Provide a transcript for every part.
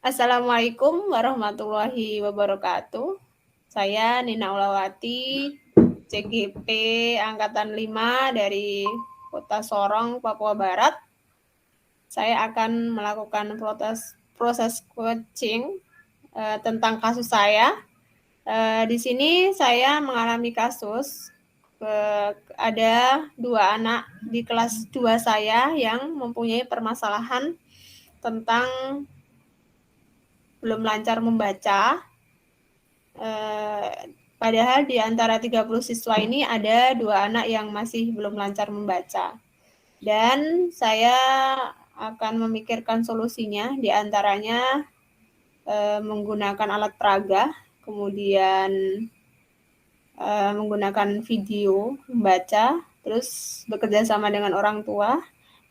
Assalamualaikum warahmatullahi wabarakatuh. Saya Nina Ulawati, CGP Angkatan 5 dari Kota Sorong, Papua Barat. Saya akan melakukan proses coaching tentang kasus saya. Di sini saya mengalami kasus ada 2 anak di kelas 2 saya yang mempunyai permasalahan tentang belum lancar membaca. Padahal di antara 30 siswa ini ada 2 anak yang masih belum lancar membaca. Dan saya akan memikirkan solusinya, di antaranya menggunakan alat peraga, kemudian menggunakan video membaca, terus bekerja sama dengan orang tua,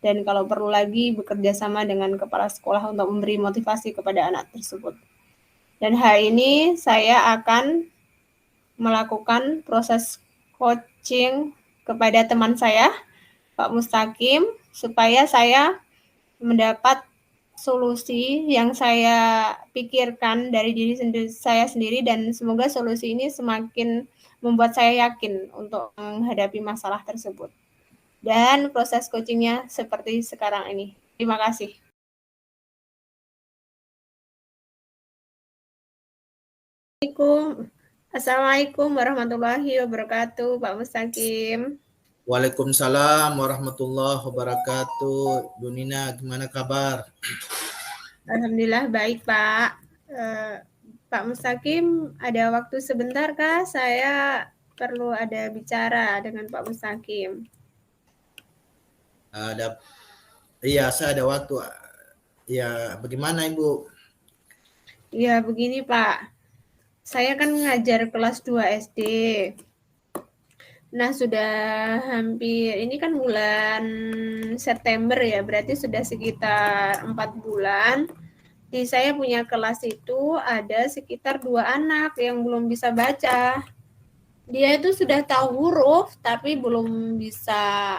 dan kalau perlu lagi bekerja sama dengan kepala sekolah untuk memberi motivasi kepada anak tersebut. Dan hari ini saya akan melakukan proses coaching kepada teman saya, Pak Mustaqim, supaya saya mendapat solusi yang saya pikirkan dari diri saya sendiri, dan semoga solusi ini semakin membuat saya yakin untuk menghadapi masalah tersebut. Dan proses coachingnya seperti sekarang ini. Terima kasih. Assalamualaikum warahmatullahi wabarakatuh, Pak Mustaqim. Waalaikumsalam warahmatullahi wabarakatuh. Dunina, gimana kabar? Alhamdulillah baik, Pak. Pak Mustaqim, ada waktu sebentar kah? Saya perlu ada bicara dengan Pak Mustaqim. Iya, saya ada waktu. Ya, bagaimana Ibu? Ya, begini Pak. Saya kan ngajar kelas 2 SD. Nah, sudah hampir, ini kan bulan September ya, berarti sudah sekitar 4 bulan. Di saya punya kelas itu ada sekitar 2 anak yang belum bisa baca. Dia itu sudah tahu huruf, tapi belum bisa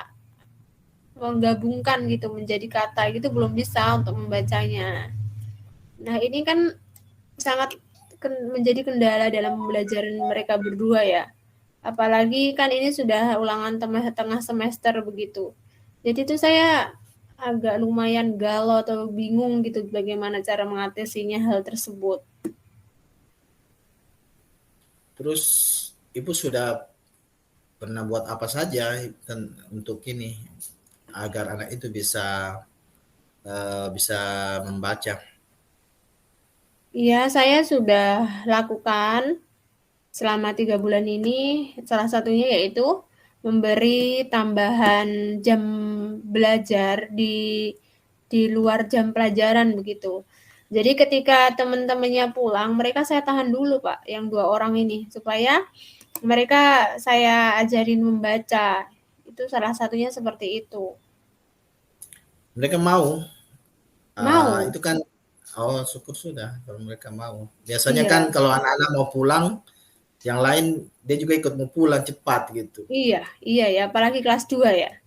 menggabungkan gitu menjadi kata gitu, belum bisa untuk membacanya. Nah, ini kan sangat menjadi kendala dalam pembelajaran mereka berdua ya. Apalagi kan ini sudah ulangan tengah semester begitu. Jadi itu saya agak lumayan galau atau bingung gitu bagaimana cara mengatasinya hal tersebut. Terus Ibu sudah pernah buat apa saja untuk ini agar anak itu bisa membaca? Iya, saya sudah lakukan selama 3 bulan ini. Salah satunya yaitu memberi tambahan jam belajar di luar jam pelajaran begitu. Jadi ketika teman-temannya pulang, mereka saya tahan dulu Pak, yang 2 orang ini, supaya mereka saya ajarin membaca. Itu salah satunya seperti itu. Mereka mau? Mau? Itu kan, oh syukur sudah kalau mereka mau. Biasanya Iya, kan kalau anak-anak mau pulang, yang lain dia juga ikut mau pulang cepat gitu. iya ya, apalagi kelas 2 ya.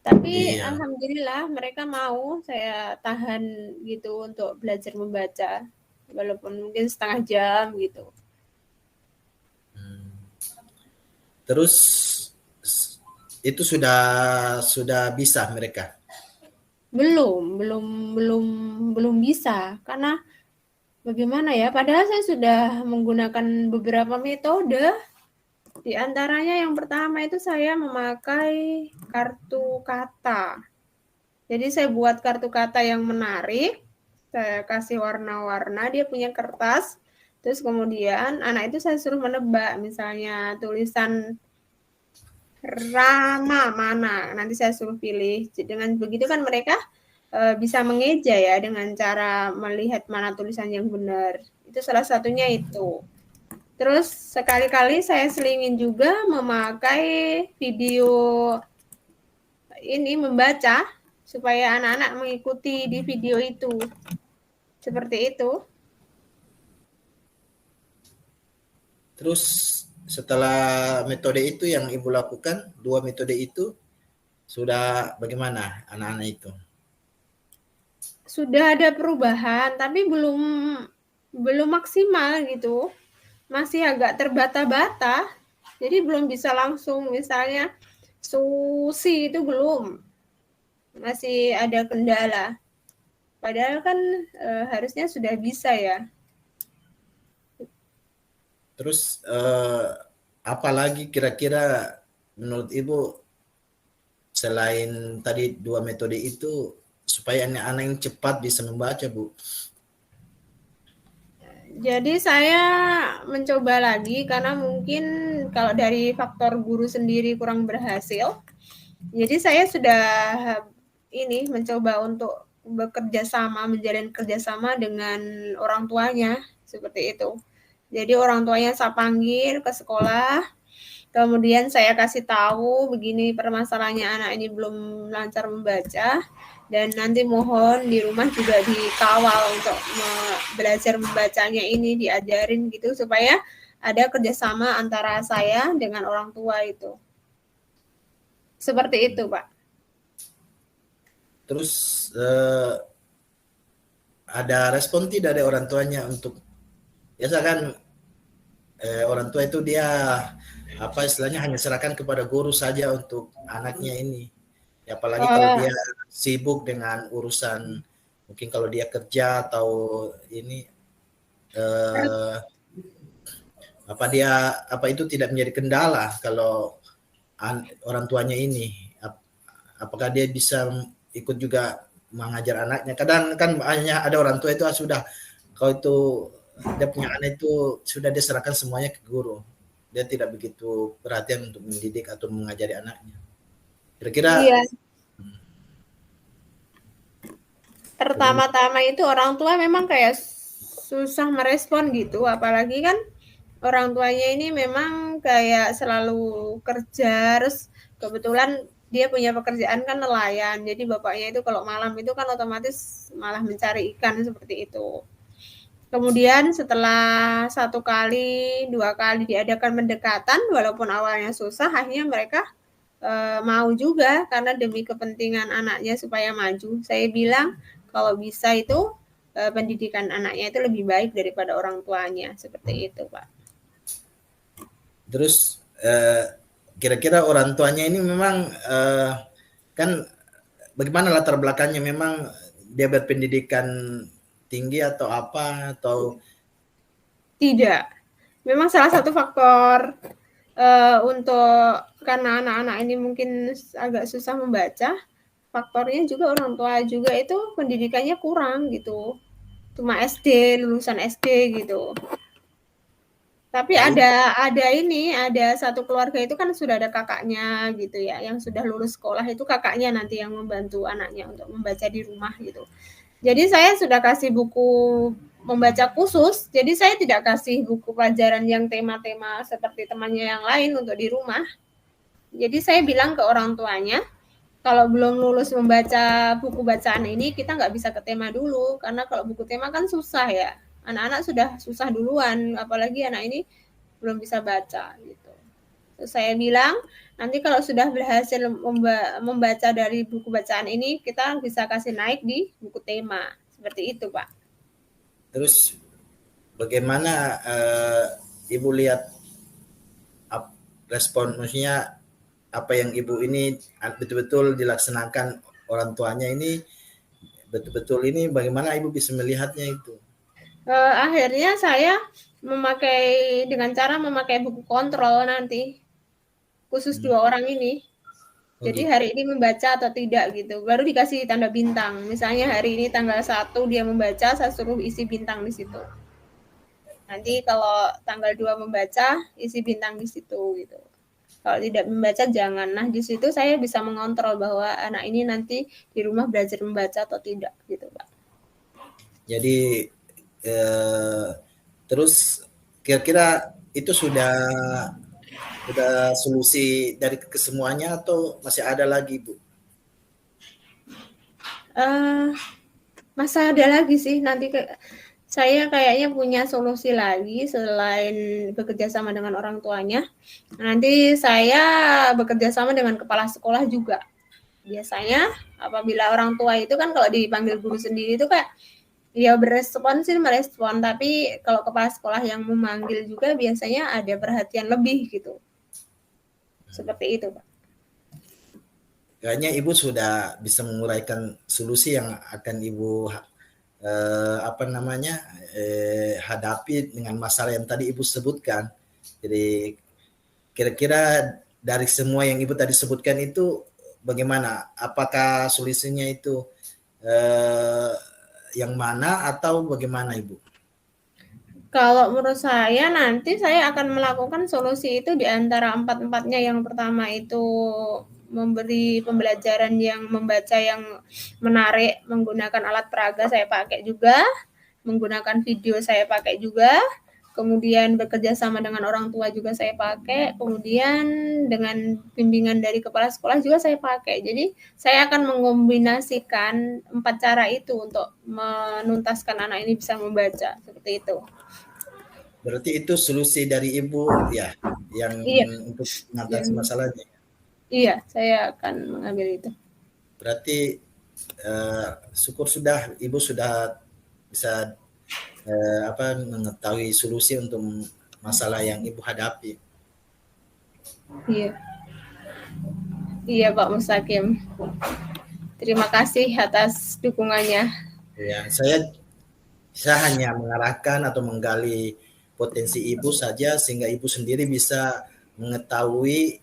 Tapi Iya. alhamdulillah mereka mau saya tahan gitu untuk belajar membaca, walaupun mungkin setengah jam gitu. Terus itu sudah bisa mereka? Belum bisa, karena bagaimana ya, padahal saya sudah menggunakan beberapa metode. Di antaranya yang pertama itu saya memakai kartu kata. Jadi saya buat kartu kata yang menarik, saya kasih warna-warna, dia punya kertas, terus kemudian anak itu saya suruh menebak, misalnya tulisan Rama mana, nanti saya suruh pilih. Dengan begitu kan mereka bisa mengeja ya dengan cara melihat mana tulisan yang benar. Itu salah satunya itu. Terus sekali-kali saya selingin juga memakai video ini membaca supaya anak-anak mengikuti di video itu. Seperti itu. Terus setelah metode itu yang Ibu lakukan, 2 metode itu, sudah bagaimana anak-anak itu? sudah ada perubahan, tapi belum maksimal gitu. Masih agak terbata-bata. Jadi belum bisa langsung misalnya susi itu belum. Masih ada kendala. Padahal kan harusnya sudah bisa ya. Terus apalagi kira-kira menurut Ibu selain tadi 2 metode itu supaya anak-anak yang cepat bisa membaca, Bu? Jadi saya mencoba lagi karena mungkin kalau dari faktor guru sendiri kurang berhasil. Jadi saya sudah ini mencoba untuk bekerja sama, menjalin kerjasama dengan orang tuanya seperti itu. Jadi orang tuanya saya panggil ke sekolah, kemudian saya kasih tahu begini permasalahannya anak ini belum lancar membaca, dan nanti mohon di rumah juga dikawal untuk belajar membacanya ini, diajarin gitu supaya ada kerjasama antara saya dengan orang tua itu. Seperti itu, Pak. Terus ada respon tidak dari orang tuanya untuk biasa kan orang tua itu dia apa istilahnya hanya serahkan kepada guru saja untuk anaknya ini. Ya, apalagi kalau dia sibuk dengan urusan mungkin kalau dia kerja atau ini apa itu tidak menjadi kendala kalau orang tuanya ini apakah dia bisa ikut juga mengajar anaknya. Kadang kan hanya ada orang tua itu sudah kalau itu dia punya anak itu sudah diserahkan semuanya ke guru. Dia tidak begitu perhatian untuk mendidik atau mengajari anaknya. Kira-kira iya. Pertama-tama itu orang tua memang kayak susah merespon gitu, apalagi kan orang tuanya ini memang kayak selalu kerja, terus kebetulan dia punya pekerjaan kan nelayan, jadi bapaknya itu kalau malam itu kan otomatis malah mencari ikan seperti itu. Kemudian setelah 1 kali, 2 kali diadakan pendekatan, walaupun awalnya susah, akhirnya mereka mau juga karena demi kepentingan anaknya supaya maju. Saya bilang kalau bisa itu pendidikan anaknya itu lebih baik daripada orang tuanya, seperti itu, Pak. Terus kira-kira orang tuanya ini memang kan bagaimana latar belakangnya, memang dia berpendidikan tinggi atau apa atau Tidak. Memang salah satu faktor untuk karena anak-anak ini mungkin agak susah membaca, faktornya juga orang tua juga itu pendidikannya kurang gitu. Cuma SD, lulusan SD gitu. Tapi ya ada satu keluarga itu kan sudah ada kakaknya gitu ya, yang sudah lulus sekolah itu kakaknya nanti yang membantu anaknya untuk membaca di rumah gitu. Jadi saya sudah kasih buku membaca khusus, jadi saya tidak kasih buku pelajaran yang tema-tema seperti temannya yang lain untuk di rumah. Jadi saya bilang ke orang tuanya, kalau belum lulus membaca buku bacaan ini, kita nggak bisa ke tema dulu, karena kalau buku tema kan susah ya. Anak-anak sudah susah duluan, apalagi anak ini belum bisa baca gitu. Terus saya bilang, nanti kalau sudah berhasil membaca dari buku bacaan ini, kita bisa kasih naik di buku tema. Seperti itu, Pak. terus bagaimana Ibu lihat respon, maksudnya apa yang Ibu ini betul-betul dilaksanakan orang tuanya ini betul-betul ini, bagaimana Ibu bisa melihatnya itu? Akhirnya saya dengan cara memakai buku kontrol nanti, khusus 2 orang ini. Oh Jadi gitu. hari ini membaca atau tidak gitu, baru dikasih tanda bintang. Misalnya hari ini tanggal 1 dia membaca, saya suruh isi bintang di situ. Nanti kalau tanggal 2 membaca, isi bintang di situ gitu. Kalau tidak membaca jangan. Nah, di situ saya bisa mengontrol bahwa anak ini nanti di rumah belajar membaca atau tidak gitu, Pak. Jadi terus kira-kira itu sudah solusi dari kesemuanya atau masih ada lagi, Bu? Masa ada lagi sih nanti saya kayaknya punya solusi lagi selain bekerja sama dengan orang tuanya. Nanti saya bekerja sama dengan kepala sekolah juga. biasanya apabila orang tua itu kan kalau dipanggil guru sendiri itu kayak ya berespon sih merespon, tapi kalau kepala sekolah yang memanggil juga biasanya ada perhatian lebih gitu. Seperti itu, Pak. Kayaknya Ibu sudah bisa menguraikan solusi yang akan Ibu hadapi dengan masalah yang tadi Ibu sebutkan. Jadi kira-kira dari semua yang Ibu tadi sebutkan itu bagaimana? Apakah solusinya itu yang mana atau bagaimana Ibu? Kalau menurut saya nanti saya akan melakukan solusi itu di antara empat-empatnya. Yang pertama itu memberi pembelajaran yang membaca yang menarik, menggunakan alat peraga saya pakai juga, menggunakan video saya pakai juga, kemudian bekerja sama dengan orang tua juga saya pakai, kemudian dengan bimbingan dari kepala sekolah juga saya pakai. Jadi saya akan mengombinasikan 4 cara itu untuk menuntaskan anak ini bisa membaca, seperti itu. Berarti itu solusi dari Ibu ya, yang Iya, untuk mengatasi masalahnya. iya, saya akan mengambil itu. Berarti syukur sudah Ibu sudah bisa mengetahui solusi untuk masalah yang Ibu hadapi. Iya, iya Pak Mustakim. Terima kasih atas dukungannya. Ya, saya hanya mengarahkan atau menggali potensi Ibu saja sehingga Ibu sendiri bisa mengetahui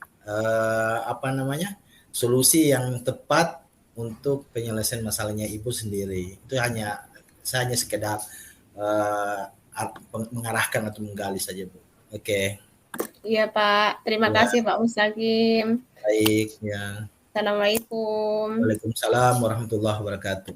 solusi yang tepat untuk penyelesaian masalahnya Ibu sendiri. Itu saya hanya sekedar mengarahkan atau menggali saja, Bu. Oke. Iya Pak, terima Ya, kasih Pak Mustakim. baik ya. Assalamualaikum. Waalaikumsalam warahmatullahi wabarakatuh.